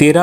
13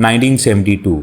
1972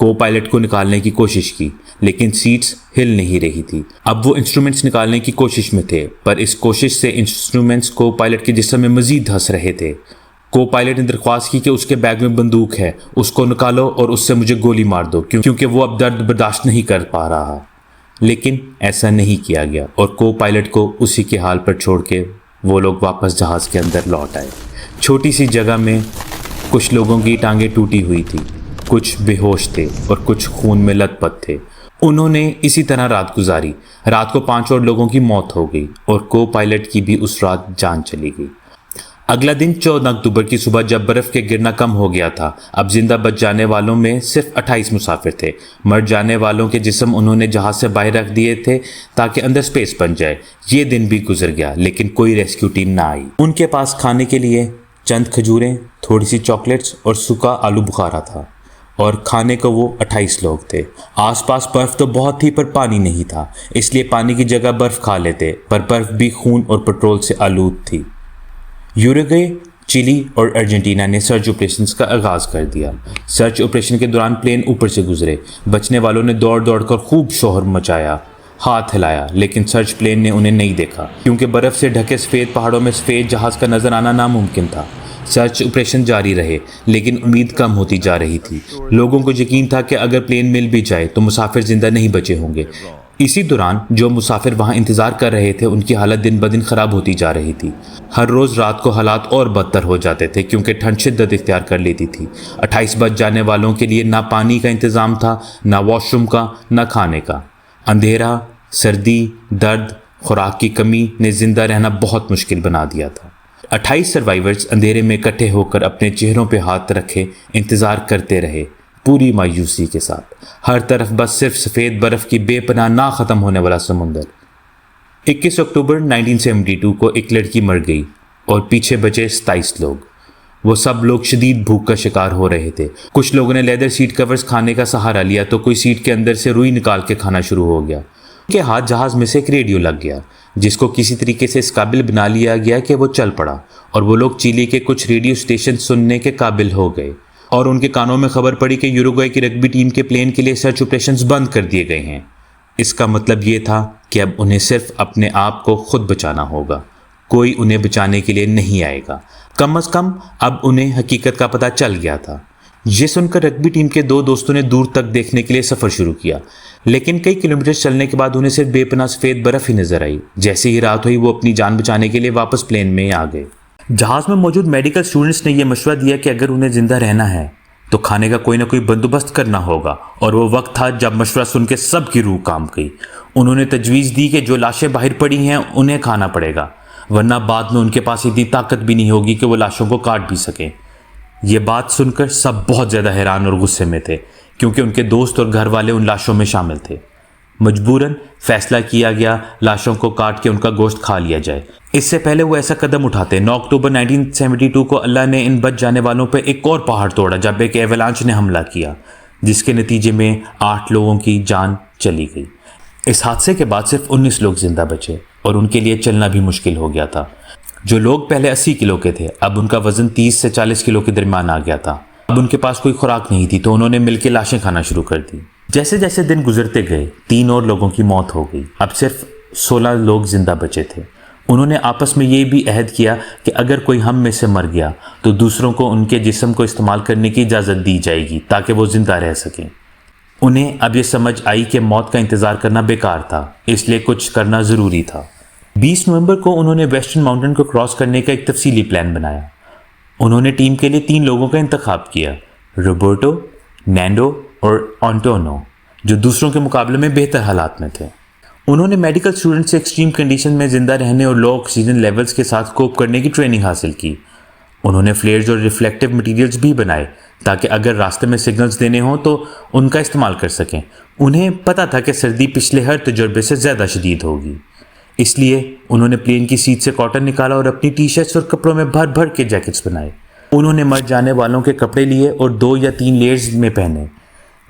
کو پائلٹ کو نکالنے کی کوشش کی لیکن سیٹس ہل نہیں رہی تھی۔ اب وہ انسٹرومنٹس نکالنے کی کوشش میں تھے، پر اس کوشش سے انسٹرومنٹس کو پائلٹ کے جسم میں مزید دھس رہے تھے۔ کو پائلٹ نے درخواست کی کہ اس کے بیگ میں بندوق ہے، اس کو نکالو اور اس سے مجھے گولی مار دو کیونکہ وہ اب درد برداشت نہیں کر پا رہا۔ لیکن ایسا نہیں کیا گیا اور کو پائلٹ کو اسی کے حال پر چھوڑ کے وہ لوگ واپس جہاز کے اندر لوٹ آئے۔ چھوٹی سی جگہ میں کچھ لوگوں کی ٹانگیں ٹوٹی ہوئی تھی، کچھ بے ہوش تھے اور کچھ خون میں لت پت تھے۔ انہوں نے اسی طرح رات گزاری۔ رات کو 5 اور لوگوں کی موت ہو گئی اور کو پائلٹ کی بھی اس رات جان چلی گئی۔ اگلا دن 14 اکتوبر کی صبح جب برف کے گرنا کم ہو گیا تھا، اب زندہ بچ جانے والوں میں صرف 28 مسافر تھے۔ مر جانے والوں کے جسم انہوں نے جہاز سے باہر رکھ دیے تھے تاکہ اندر سپیس بن جائے۔ یہ دن بھی گزر گیا لیکن کوئی ریسکیو ٹیم نہ آئی۔ ان کے پاس کھانے کے لیے چند کھجوریں، تھوڑی سی چاکلیٹس اور سوکھا آلو بخارا تھا، اور کھانے کو وہ 28 لوگ تھے۔ آس پاس برف تو بہت تھی پر پانی نہیں تھا، اس لیے پانی کی جگہ برف کھا لیتے، پر برف بھی خون اور پٹرول سے آلود تھی۔ یوروگوے، چلی اور ارجنٹینا نے سرچ آپریشنز کا آغاز کر دیا۔ سرچ آپریشن کے دوران پلین اوپر سے گزرے۔ بچنے والوں نے دوڑ دوڑ کر خوب شور مچایا، ہاتھ ہلایا، لیکن سرچ پلین نے انہیں نہیں دیکھا کیونکہ برف سے ڈھکے سفید پہاڑوں میں سفید جہاز کا نظر آنا ناممکن تھا۔ سرچ آپریشن جاری رہے لیکن امید کم ہوتی جا رہی تھی۔ لوگوں کو یقین تھا کہ اگر پلین مل بھی جائے تو مسافر زندہ نہیں بچے ہوں گے۔ اسی دوران جو مسافر وہاں انتظار کر رہے تھے ان کی حالت دن بدن خراب ہوتی جا رہی تھی۔ ہر روز رات کو حالات اور بدتر ہو جاتے تھے کیونکہ ٹھنڈ شدت اختیار کر لیتی تھی۔ 28 بچ جانے والوں کے لیے نہ پانی کا انتظام تھا، نہ واش روم کا، نہ کھانے کا۔ اندھیرا، سردی، درد، خوراک کی کمی نے زندہ رہنا بہت مشکل بنا دیا تھا۔ 28 سروائیورز اندھیرے میں اکٹھے ہو کر اپنے چہروں پہ ہاتھ رکھے انتظار کرتے رہے، پوری مایوسی کے ساتھ۔ ہر طرف بس صرف سفید برف کی بے پناہ نہ ختم ہونے والا سمندر۔ 21 اکتوبر 1972 کو ایک لڑکی مر گئی اور پیچھے بچے 27 لوگ۔ وہ سب لوگ شدید بھوک کا شکار ہو رہے تھے۔ کچھ لوگوں نے لیدر سیٹ کورز کھانے کا سہارا لیا تو کوئی سیٹ کے اندر سے روئی نکال کے کھانا شروع ہو گیا۔ ان کے ہاتھ جہاز میں سے ایک ریڈیو لگ گیا جس کو کسی طریقے سے اس قابل بنا لیا گیا کہ وہ چل پڑا، اور وہ لوگ چیلی کے کچھ ریڈیو اسٹیشن سننے کے قابل ہو گئے اور ان کے کانوں میں خبر پڑی کہ یوروگوئے کی رگبی ٹیم کے پلین کے لیے سرچ آپریشنز بند کر دیے گئے ہیں۔ اس کا مطلب یہ تھا کہ اب انہیں صرف اپنے آپ کو خود بچانا ہوگا، کوئی انہیں بچانے کے لیے نہیں آئے گا۔ کم از کم اب انہیں حقیقت کا پتہ چل گیا تھا۔ یہ سن کر رگبی ٹیم کے 2 دوستوں نے دور تک دیکھنے کے لیے سفر شروع کیا، لیکن کئی کلومیٹر چلنے کے بعد انہیں صرف بے پناہ سفید برف ہی نظر آئی۔ جیسے ہی رات ہوئی وہ اپنی جان بچانے کے لیے واپس پلین میں آ گئے۔ جہاز میں موجود میڈیکل اسٹوڈنٹس نے یہ مشورہ دیا کہ اگر انہیں زندہ رہنا ہے تو کھانے کا کوئی نہ کوئی بندوبست کرنا ہوگا، اور وہ وقت تھا جب مشورہ سن کے سب کی روح کانپ گئی۔ انہوں نے تجویز دی کہ جو لاشیں باہر پڑی ہیں انہیں کھانا پڑے گا، ورنہ بعد میں ان کے پاس اتنی طاقت بھی نہیں ہوگی کہ وہ لاشوں کو کاٹ بھی سکیں۔ یہ بات سن کر سب بہت زیادہ حیران اور غصے میں تھے کیونکہ ان کے دوست اور گھر والے ان لاشوں میں شامل تھے۔ مجبوراً فیصلہ کیا گیا لاشوں کو کاٹ کے ان کا گوشت کھا لیا جائے۔ اس سے پہلے وہ ایسا قدم اٹھاتے 9 اکتوبر 1972 کو اللہ نے ان بچ جانے والوں پہ ایک اور پہاڑ توڑا جب ایک ایولانچ نے حملہ کیا، جس کے نتیجے میں 8 لوگوں کی جان چلی گئی۔ اس حادثے کے بعد صرف 19 لوگ زندہ بچے اور ان کے لیے چلنا بھی مشکل ہو گیا تھا۔ جو لوگ پہلے 80 کلو کے تھے اب ان کا وزن 30 سے 40 کلو کے درمیان آ گیا تھا۔ اب ان کے پاس کوئی خوراک نہیں تھی تو انہوں نے مل کے لاشیں کھانا شروع کر دی۔ جیسے جیسے دن گزرتے گئے 3 اور لوگوں کی موت ہو گئی۔ اب صرف 16 لوگ زندہ بچے تھے۔ انہوں نے آپس میں یہ بھی عہد کیا کہ اگر کوئی ہم میں سے مر گیا تو دوسروں کو ان کے جسم کو استعمال کرنے کی اجازت دی جائے گی تاکہ وہ زندہ رہ سکیں۔ انہیں اب یہ سمجھ آئی کہ موت کا انتظار کرنا بیکار تھا، اس لیے کچھ کرنا ضروری تھا۔ 20 نومبر کو انہوں نے ویسٹرن ماؤنٹین کو کراس کرنے کا ایک تفصیلی پلان بنایا۔ انہوں نے ٹیم کے لیے 3 لوگوں کا انتخاب کیا، روبرٹو، نینڈو اور آنٹونو، جو دوسروں کے مقابلے میں بہتر حالات میں تھے۔ انہوں نے میڈیکل اسٹوڈنٹ سے ایکسٹریم کنڈیشن میں زندہ رہنے اور لو آکسیجن لیولز کے ساتھ کوپ کرنے کی ٹریننگ حاصل کی۔ انہوں نے فلیئرز اور ریفلیکٹیو مٹیریلز بھی بنائے تاکہ اگر راستے میں سگنلز دینے ہوں تو ان کا استعمال کر سکیں۔ انہیں پتہ تھا کہ سردی پچھلے ہر تجربے سے زیادہ شدید ہوگی، اس لیے انہوں نے پلین کی سیٹ سے کاٹن نکالا اور اپنی ٹی شرٹس اور کپڑوں میں بھر بھر کے جیکٹس بنائے۔ انہوں نے مر جانے والوں کے کپڑے لیے اور 2 یا 3 لیئرز میں پہنے۔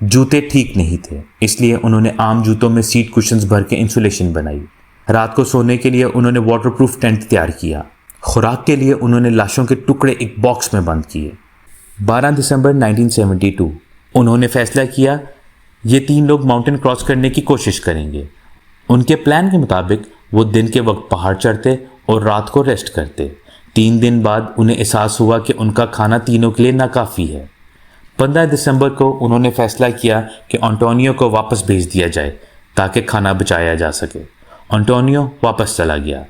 جوتے ٹھیک نہیں تھے، اس لیے انہوں نے عام جوتوں میں سیٹ کشنز بھر کے انسولیشن بنائی۔ رات کو سونے کے لیے انہوں نے واٹر پروف ٹینٹ تیار کیا۔ خوراک کے لیے انہوں نے لاشوں کے ٹکڑے ایک باکس میں بند کیے۔ 12 دسمبر 1972 انہوں نے فیصلہ کیا یہ 3 لوگ ماؤنٹین کراس کرنے کی کوشش کریں گے۔ ان کے پلان کے مطابق وہ دن کے وقت پہاڑ چڑھتے اور رات کو ریسٹ کرتے۔ 3 دن بعد انہیں احساس ہوا کہ ان کا کھانا تینوں کے لیے ناکافی ہے۔ 15 دسمبر کو انہوں نے فیصلہ کیا کہ انٹونیو کو واپس بھیج دیا جائے تاکہ کھانا بچایا جا سکے۔ انٹونیو واپس چلا گیا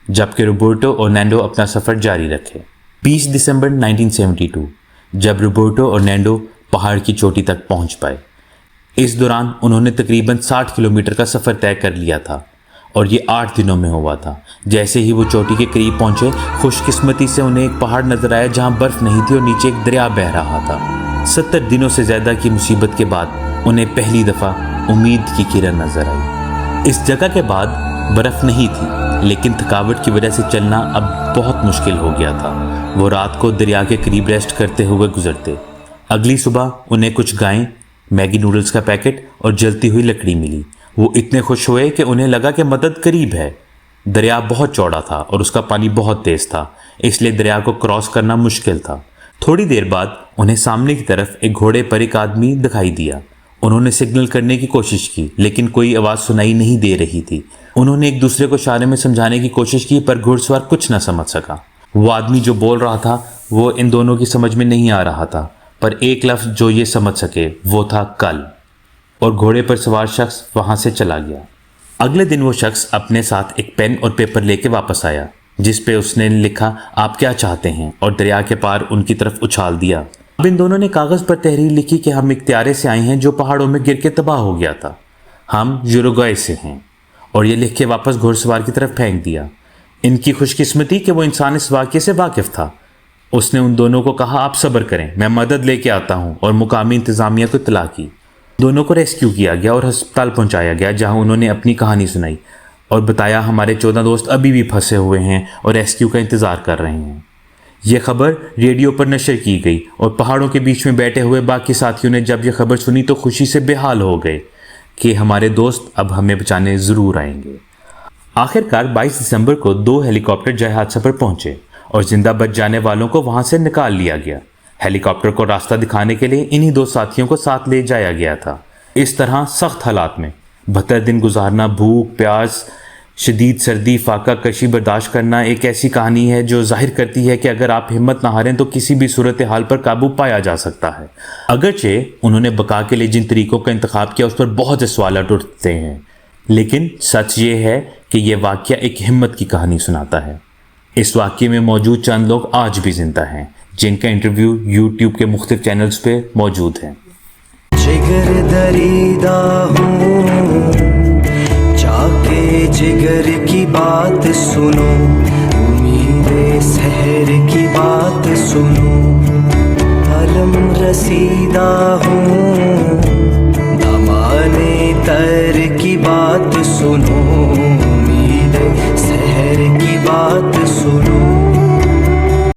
جبکہ روبرٹو اور نینڈو اپنا سفر جاری رکھے۔ 20 دسمبر 1972 جب روبرٹو اور نینڈو پہاڑ کی چوٹی تک پہنچ پائے۔ اس دوران انہوں نے تقریباً 60 کلومیٹر کا سفر طے کر لیا تھا اور یہ 8 دنوں میں ہوا تھا۔ جیسے ہی وہ چوٹی کے قریب پہنچے، خوش قسمتی سے انہیں ایک پہاڑ نظر آیا جہاں برف نہیں تھی اور نیچے ایک دریا بہہ رہا تھا۔ 70 دنوں سے زیادہ کی مصیبت کے بعد انہیں پہلی دفعہ امید کی کرن نظر آئی۔ اس جگہ کے بعد برف نہیں تھی لیکن تھکاوٹ کی وجہ سے چلنا اب بہت مشکل ہو گیا تھا۔ وہ رات کو دریا کے قریب ریسٹ کرتے ہوئے گزرتے۔ اگلی صبح انہیں کچھ گائیں، میگی نوڈلز کا پیکٹ اور جلتی ہوئی لکڑی ملی۔ وہ اتنے خوش ہوئے کہ انہیں لگا کہ مدد قریب ہے۔ دریا بہت چوڑا تھا اور اس کا پانی بہت تیز تھا، اس لیے دریا کو کراس کرنا مشکل تھا۔ تھوڑی دیر بعد انہیں سامنے کی طرف ایک گھوڑے پر ایک آدمی دکھائی دیا۔ انہوں نے سگنل کرنے کی کوشش کی لیکن کوئی آواز سنائی نہیں دے رہی تھی۔ انہوں نے ایک دوسرے کو اشارے میں سمجھانے کی کوشش کی پر گھوڑ سوار کچھ نہ سمجھ سکا۔ وہ آدمی جو بول رہا تھا وہ ان دونوں کی سمجھ میں نہیں آ رہا تھا، پر ایک لفظ جو یہ سمجھ سکے وہ تھا کل، اور گھوڑے پر سوار شخص وہاں سے چلا گیا۔ اگلے دن وہ شخص اپنے ساتھ ایک پین اور پیپر لے کے واپس آیا جس پہ اس نے لکھا آپ کیا چاہتے ہیں، اور دریا کے پار ان کی طرف اچھال دیا۔ اب ان دونوں نے کاغذ پر تحریر لکھی کہ ہم ایک طیارے سے آئے ہیں جو پہاڑوں میں گر کے تباہ ہو گیا تھا، ہم یوروگوئے سے ہیں، اور یہ لکھ کے واپس گھوڑ سوار کی طرف پھینک دیا۔ ان کی خوش قسمتی کہ وہ انسان اس واقعے سے واقف تھا۔ اس نے ان دونوں کو کہا آپ صبر کریں، میں مدد لے کے آتا ہوں، اور مقامی انتظامیہ کو اطلاع کی۔ دونوں کو ریسکیو کیا گیا اور ہسپتال پہنچایا گیا جہاں انہوں نے اپنی کہانی سنائی اور بتایا ہمارے 14 دوست ابھی بھی پھنسے ہوئے ہیں اور ریسکیو کا انتظار کر رہے ہیں۔ یہ خبر ریڈیو پر نشر کی گئی اور پہاڑوں کے بیچ میں بیٹھے ہوئے باقی ساتھیوں نے جب یہ خبر سنی تو خوشی سے بے حال ہو گئے کہ ہمارے دوست اب ہمیں بچانے ضرور آئیں گے۔ آخرکار 22 دسمبر کو 2 ہیلی کاپٹر جائے حادثہ پر پہنچے اور زندہ بچ جانے والوں کو وہاں سے نکال لیا گیا۔ ہیلی کاپٹر کو راستہ دکھانے کے لیے انہی 2 ساتھیوں کو ساتھ لے جایا گیا تھا۔ اس طرح سخت حالات میں 72 دن گزارنا، بھوک، پیاس، شدید سردی، فاقہ کشی برداشت کرنا ایک ایسی کہانی ہے جو ظاہر کرتی ہے کہ اگر آپ ہمت نہ ہاریں تو کسی بھی صورتحال پر قابو پایا جا سکتا ہے۔ اگرچہ انہوں نے بقا کے لیے جن طریقوں کا انتخاب کیا اس پر بہت سے سوالات اٹھتے ہیں، لیکن سچ یہ ہے کہ یہ واقعہ ایک ہمت کی کہانی سناتا ہے۔ اس واقعے میں موجود چند لوگ آج بھی زندہ ہیں جن کا انٹرویو یوٹیوب کے مختلف چینلز پہ موجود ہے۔ جگر دریدہ ہوں، چاکے جگر کی بات سنو، امید سحر کی بات سنو، علم رسیدہ ہوں،